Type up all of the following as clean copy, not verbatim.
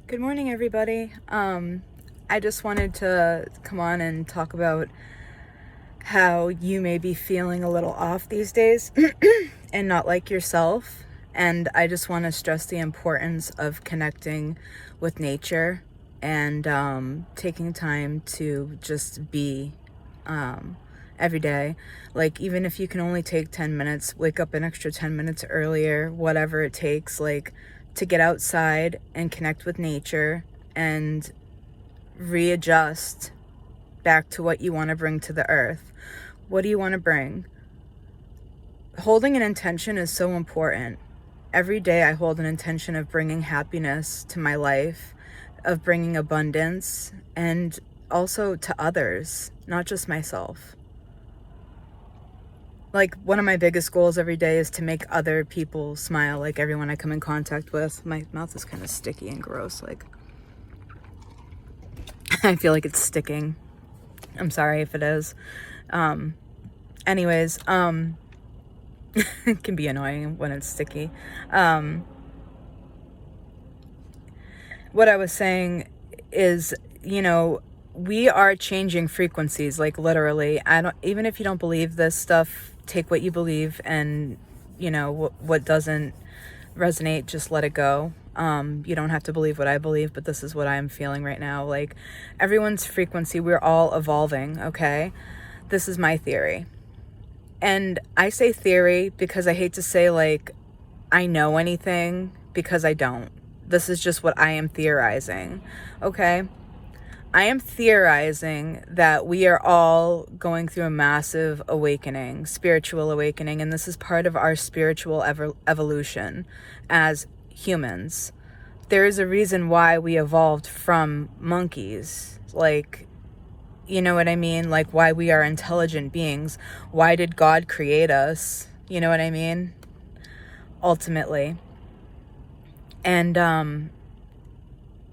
Good morning, everybody. I just wanted to come on and talk about how you may be feeling a little off these days and not like yourself. And I just want to stress the importance of connecting with nature and taking time to just be every day. Like, even if you can only take 10 minutes, wake up an extra 10 minutes earlier, whatever it takes, like, to get outside and connect with nature and readjust back to what you want to bring to the earth. What do you want to bring? Holding an intention is so important. Every day I hold an intention of bringing happiness to my life, of bringing abundance, and also to others, not just myself. Like, one of my biggest goals every day is to make other people smile, like everyone I come in contact with. My mouth is kind of sticky and gross, like I feel like it's sticking. I'm sorry if it is. Anyways, it can be annoying when it's sticky. What I was saying is, we are changing frequencies, like, literally. Even if you don't believe this stuff, take what you believe, and what doesn't resonate, just let it go. You don't have to believe what I believe, but this is what I'm feeling right now. Like, everyone's frequency, we're all evolving, okay? This is my theory. And I say theory because I hate to say, like, I know anything, because I don't. This is just what I am theorizing, okay? I am theorizing that we are all going through a massive awakening, spiritual awakening, and this is part of our spiritual evolution as humans. There is a reason why we evolved from monkeys, like, you know what I mean? Like, why we are intelligent beings. Why did God create us? You know what I mean? Ultimately. And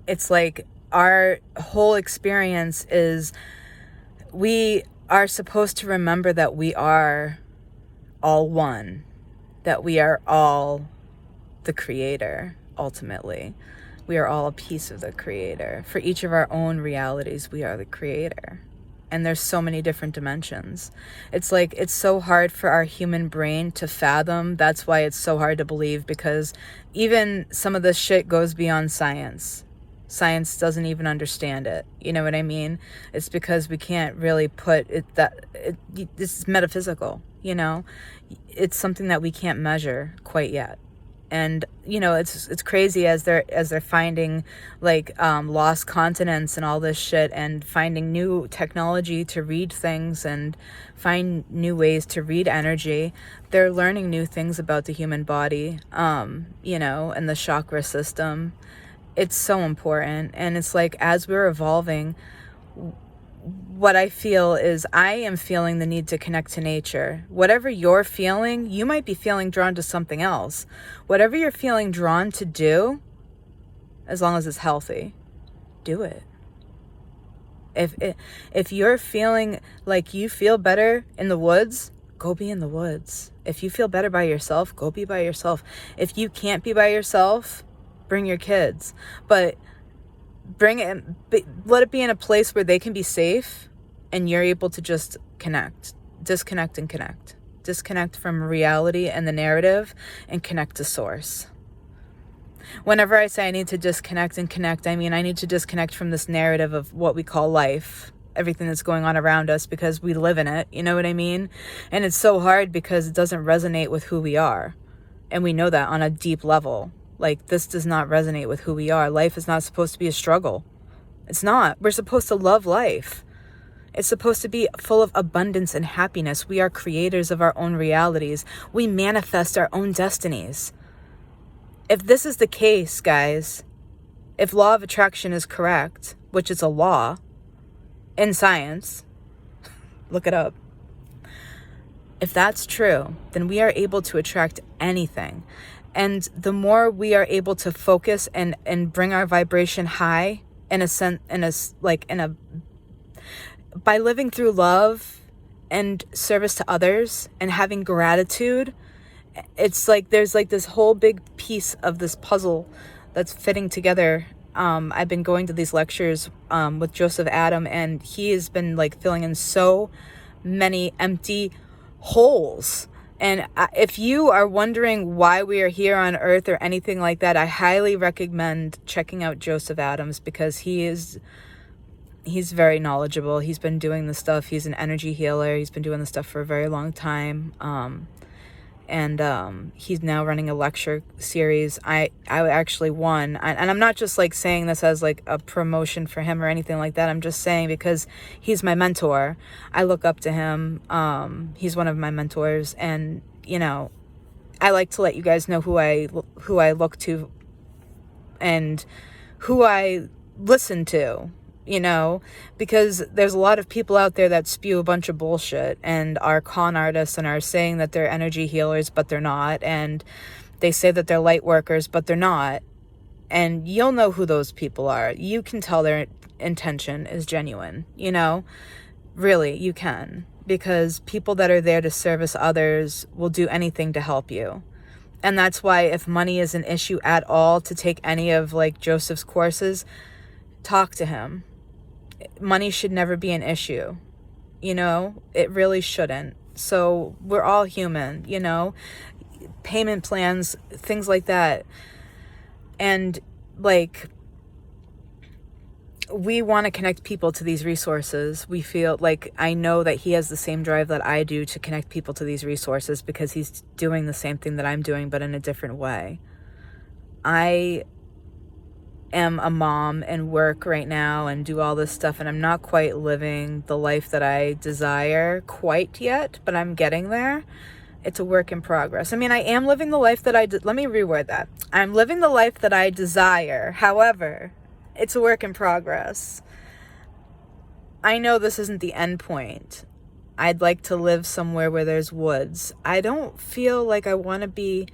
it's like, our whole experience is, we are supposed to remember that we are all one, that we are all the creator. Ultimately, we are all a piece of the creator. For each of our own realities, we are the creator. And there's so many different dimensions. It's like, it's so hard for our human brain to fathom. That's why it's so hard to believe, because even some of this shit goes beyond science. Science doesn't even understand it. You know what I mean? It's because we can't really put it, this is metaphysical, It's something that we can't measure quite yet. And it's crazy as they're finding, like, lost continents and all this shit, and finding new technology to read things and find new ways to read energy. They're learning new things about the human body, and the chakra system. It's so important. And it's like, as we're evolving, what I feel is, I am feeling the need to connect to nature. Whatever you're feeling, you might be feeling drawn to something else. Whatever you're feeling drawn to do, as long as it's healthy, do it. If you're feeling like you feel better in the woods, go be in the woods. If you feel better by yourself, go be by yourself. If you can't be by yourself, bring your kids. But let it be in a place where they can be safe and you're able to just disconnect and connect. Disconnect from reality and the narrative and connect to source. Whenever I say I need to disconnect and connect, I mean, I need to disconnect from this narrative of what we call life, everything that's going on around us, because we live in it. You know what I mean? And it's so hard because it doesn't resonate with who we are. And we know that on a deep level. Like, this does not resonate with who we are. Life is not supposed to be a struggle. It's not. We're supposed to love life. It's supposed to be full of abundance and happiness. We are creators of our own realities. We manifest our own destinies. If this is the case, guys, if law of attraction is correct, which is a law in science, look it up. If that's true, then we are able to attract anything. And the more we are able to focus and bring our vibration high, by living through love and service to others and having gratitude, it's like there's like this whole big piece of this puzzle that's fitting together I've been going to these lectures with Joseph Adam, and he has been like filling in so many empty holes. And if you are wondering why we are here on earth or anything like that, I highly recommend checking out Joseph Adams, because he's very knowledgeable. He's been doing this stuff. He's an energy healer. He's been doing this stuff for a very long time. And he's now running a lecture series. I actually won, and I'm not just like saying this as like a promotion for him or anything like that. I'm just saying because he's my mentor. I look up to him. He's one of my mentors, and you know, I like to let you guys know who I look to and who I listen to. You know, because there's a lot of people out there that spew a bunch of bullshit and are con artists and are saying that they're energy healers, but they're not. And they say that they're light workers, but they're not. And you'll know who those people are. You can tell their intention is genuine, you know, really, you can, because people that are there to service others will do anything to help you. And that's why if money is an issue at all to take any of like Joseph's courses, talk to him. Money should never be an issue, you know, it really shouldn't. So we're all human, you know, payment plans, things like that. And like, we want to connect people to these resources. We feel like, I know that he has the same drive that I do to connect people to these resources, because he's doing the same thing that I'm doing, but in a different way. I am a mom and work right now and do all this stuff, and I'm not quite living the life that I desire quite yet, but I'm getting there. It's a work in progress. I mean, I am living the life that let me reword that. I'm living the life that I desire. However, it's a work in progress. I know this isn't the end point. I'd like to live somewhere where there's woods. I don't feel like I want to be,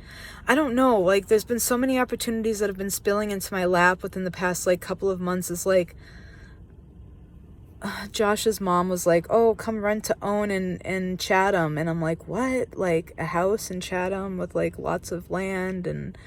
I don't know, like there's been so many opportunities that have been spilling into my lap within the past like couple of months. It's like, Josh's mom was like, oh, come rent to own in Chatham. And I'm like, what? Like a house in Chatham with like lots of land and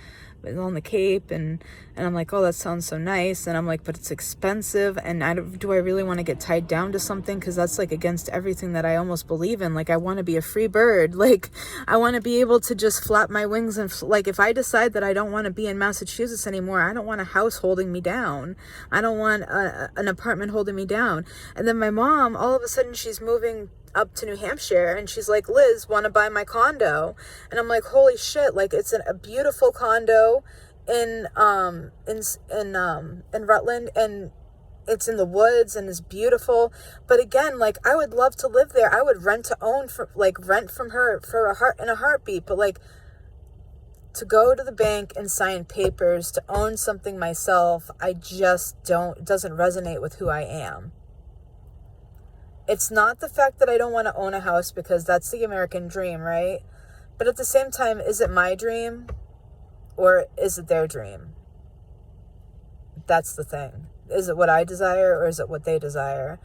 on the Cape, and I'm like, oh, that sounds so nice. And I'm like, but it's expensive, and do I really want to get tied down to something? Because that's like against everything that I almost believe in. Like, I want to be a free bird. Like, I want to be able to just flap my wings and like, if I decide that I don't want to be in Massachusetts anymore, I don't want a house holding me down. I don't want an apartment holding me down. And then my mom, all of a sudden, she's moving up to New Hampshire, and she's like, Liz, want to buy my condo? And I'm like, holy shit, like it's a beautiful condo in Rutland, and it's in the woods and it's beautiful. But again, like I would love to live there. I would rent to own, for like rent from her in a heartbeat. But like, to go to the bank and sign papers to own something myself, I just don't, it doesn't resonate with who I am. It's not the fact that I don't want to own a house, because that's the American dream, right? But at the same time, is it my dream or is it their dream? That's the thing. Is it what I desire or is it what they desire?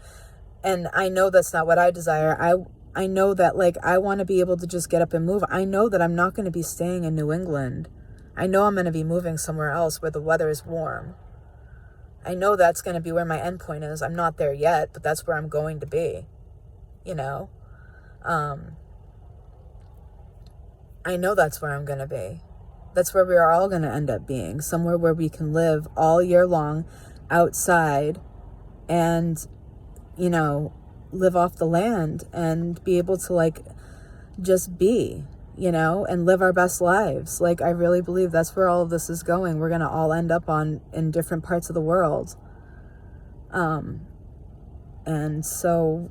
And I know that's not what I desire. I know that like I want to be able to just get up and move. I know that I'm not going to be staying in New England. I know I'm going to be moving somewhere else where the weather is warm. I know that's going to be where my end point is. I'm not there yet, but that's where I'm going to be, you know? I know that's where I'm going to be. That's where we are all going to end up being, somewhere where we can live all year long outside and, you know, live off the land and be able to like just be, you know, and live our best lives. Like, I really believe that's where all of this is going. We're going to all end up in different parts of the world. And so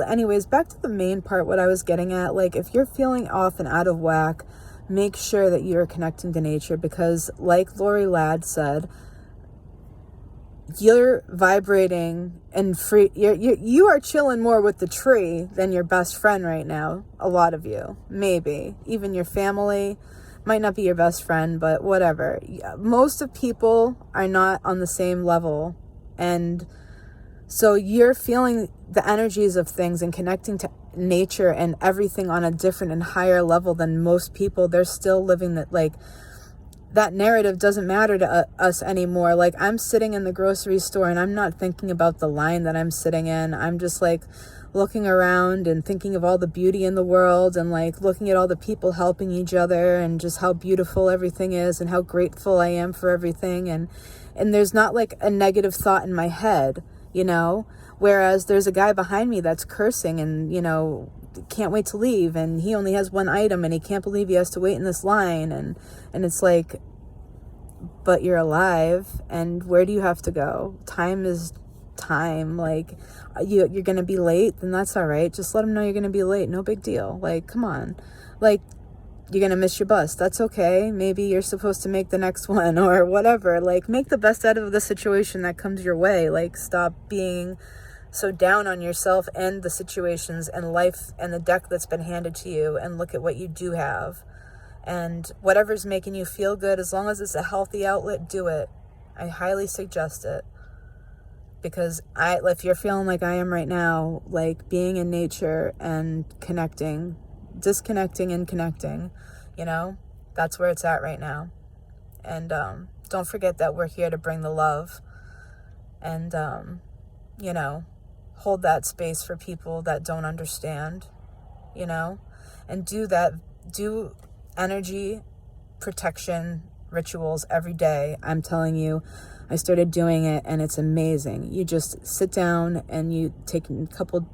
anyways, back to the main part, what I was getting at, like, if you're feeling off and out of whack, make sure that you're connecting to nature, because like Lori Ladd said, you're vibrating and free. You are chilling more with the tree than your best friend right now. A lot of you, maybe even your family might not be your best friend, but whatever. Most of people are not on the same level. And so you're feeling the energies of things and connecting to nature and everything on a different and higher level than most people. They're still living that, like, that narrative doesn't matter to us anymore. Like, I'm sitting in the grocery store and I'm not thinking about the line that I'm sitting in. I'm just like looking around and thinking of all the beauty in the world, and like looking at all the people helping each other, and just how beautiful everything is and how grateful I am for everything. And there's not like a negative thought in my head, you know, whereas there's a guy behind me that's cursing and, you know, can't wait to leave, and he only has one item and he can't believe he has to wait in this line, and it's like, but you're alive, and where do you have to go? Time is time. Like, you're gonna be late, then that's all right. Just let them know you're gonna be late. No big deal. Like, come on. Like, you're gonna miss your bus, that's okay. Maybe you're supposed to make the next one or whatever. Like, make the best out of the situation that comes your way. Like, stop being so down on yourself and the situations and life and the deck that's been handed to you, and look at what you do have. And whatever's making you feel good, as long as it's a healthy outlet, do it. I highly suggest it. Because if you're feeling like I am right now, like being in nature and connecting, disconnecting and connecting, you know, that's where it's at right now. And don't forget that we're here to bring the love, and you know, hold that space for people that don't understand, you know, and do energy protection rituals every day. I'm telling you, I started doing it and it's amazing. You just sit down and you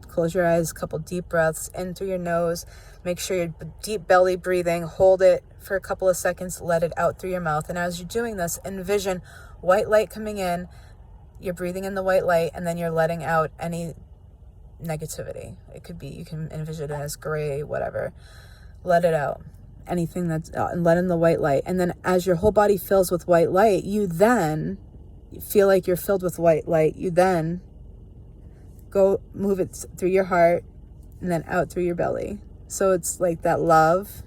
close your eyes, couple deep breaths in through your nose. Make sure you're deep belly breathing, hold it for a couple of seconds, let it out through your mouth. And as you're doing this, envision white light coming in. You're breathing in the white light, and then you're letting out any negativity. It could be, you can envision it as gray, whatever. Let it out. Anything that's, and let in the white light. And then as your whole body fills with white light, you then feel like you're filled with white light. You then go move it through your heart and then out through your belly. So it's like that love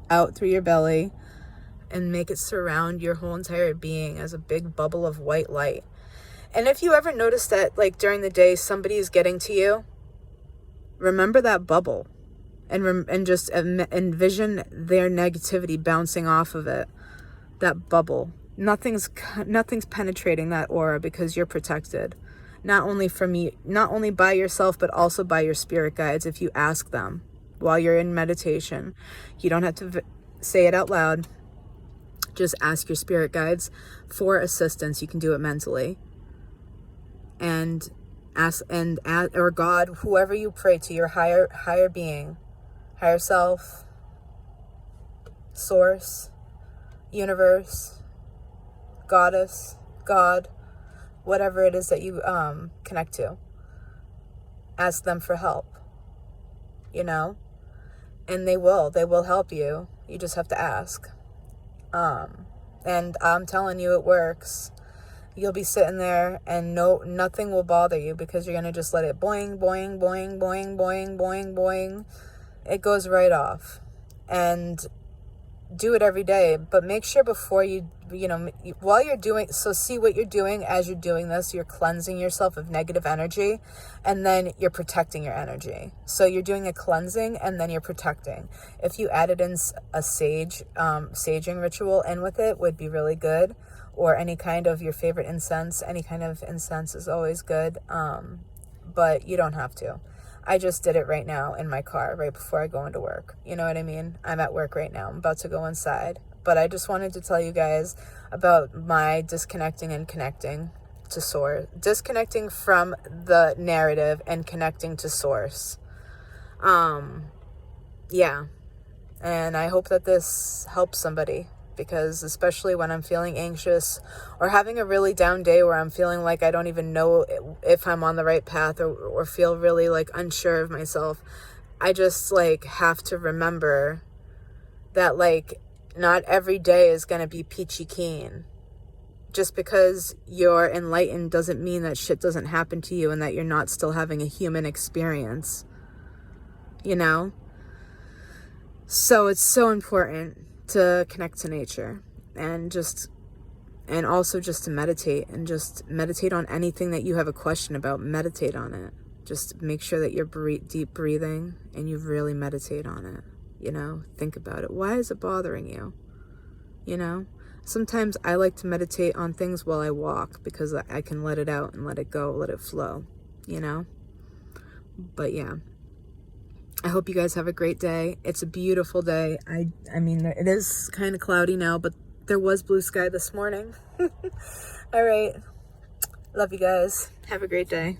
out through your belly, and make it surround your whole entire being as a big bubble of white light. And if you ever notice that, like, during the day somebody is getting to you, remember that bubble, and just envision their negativity bouncing off of it. That bubble. Nothing's penetrating that aura, because you're protected. Not only by yourself, but also by your spirit guides if you ask them while you're in meditation. You don't have to say it out loud. Just ask your spirit guides for assistance. You can do it mentally. And ask, or God, whoever you pray to, your higher being, higher self, source, universe, goddess, God, whatever it is that you connect to. Ask them for help, you know, and they will help you. You just have to ask. And I'm telling you, it works. You'll be sitting there and nothing will bother you, because you're going to just let it boing, boing, boing, boing, boing, boing, boing. It goes right off. And do it every day, but make sure before while you're doing, so see what you're doing as you're doing this. You're cleansing yourself of negative energy, and then you're protecting your energy. So you're doing a cleansing and then you're protecting. If you added in a saging ritual in with it, would be really good. Or any kind of your favorite incense. Any kind of incense is always good. But you don't have to. I just did it right now in my car right before I go into work. You know what I mean? I'm at work right now. I'm about to go inside. But I just wanted to tell you guys about my disconnecting and connecting to source. Disconnecting from the narrative and connecting to source. Yeah. And I hope that this helps somebody. Because especially when I'm feeling anxious or having a really down day where I'm feeling like I don't even know if I'm on the right path, or feel really like unsure of myself, I just like have to remember that like not every day is going to be peachy keen. Just because you're enlightened doesn't mean that shit doesn't happen to you and that you're not still having a human experience, you know? So it's so important to connect to nature, and also just to meditate, and just meditate on anything that you have a question about. Meditate on it. Just make sure that you're deep breathing and you really meditate on it. You know, think about it. Why is it bothering you? You know, Sometimes I like to meditate on things while I walk because I can let it out and let it go, let it flow, you know? But yeah, I hope you guys have a great day. It's a beautiful day. I mean, it is kind of cloudy now, but there was blue sky this morning. All right. Love you guys. Have a great day.